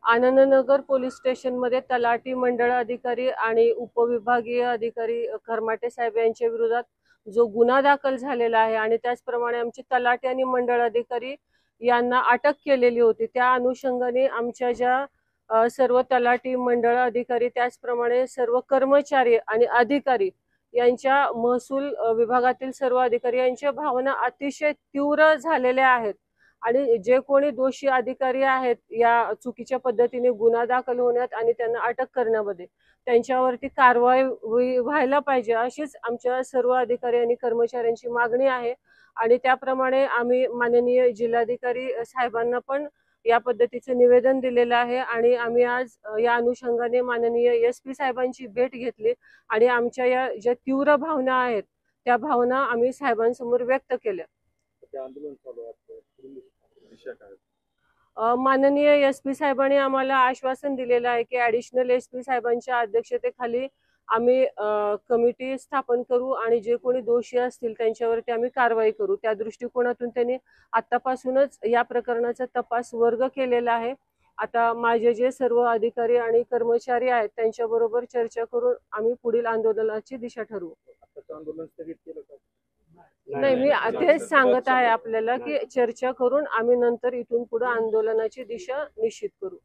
Anandnagar police स्टेशनमध्ये तलाठी मंडळ अधिकारी आणि उपविभागीय अधिकारी खरमाटे साहेब यांच्या विरोधात जो गुन्हा दाखल झालेला आहे आणि त्याचप्रमाणे आमचे तलाठी आणि मंडळ अधिकारी यांना अटक केलेली होती, त्या अनुषंगाने आमच्या ज्या सर्व तलाठी मंडळ अधिकारी त्याचप्रमाणे सर्व कर्मचारी आणि अधिकारी यांच्या महसूल विभागातील सर्व अधिकारी यांच्या भावना अतिशय तीव्र झालेल्या आहेत आणि जे कोणी दोषी अधिकारी आहेत या चुकीच्या पद्धतीने गुन्हा दाखल होण्यात आणि त्यांना अटक करण्यामध्ये त्यांच्यावरती कारवाई व्हायला पाहिजे अशीच आमच्या सर्व अधिकारी आणि कर्मचाऱ्यांची मागणी आहे। आणि त्याप्रमाणे आम्ही माननीय जिल्हाधिकारी साहेबांना पण या पद्धतीचे निवेदन दिलेलं आहे आणि आम्ही आज या अनुषंगाने माननीय SP साहेबांची भेट घेतली आणि आमच्या या ज्या तीव्र भावना आहेत त्या भावना आम्ही साहेबांसमोर व्यक्त केल्या। माननीय SP साहेबांनी आम्हाला आश्वासन दिलेलं आहे की ॲडिशनल SP साहेबांच्या अध्यक्षतेखाली आम्ही कमिटी स्थापन करू आणि जे कोणी दोषी असतील त्यांच्यावरती आम्ही कारवाई करू। त्या दृष्टिकोनातून त्यांनी आतापासूनच या प्रकरणाचा तपास वर्ग केलेला आहे। आता माझे जे सर्व अधिकारी आणि कर्मचारी आहेत त्यांच्याबरोबर चर्चा करून आम्ही पुढील आंदोलनाची दिशा ठरवू। नाही, मी तेच सांगत आहे आपल्याला की चर्चा करून आम्ही नंतर इथून पुढे आंदोलनाची दिशा निश्चित करू।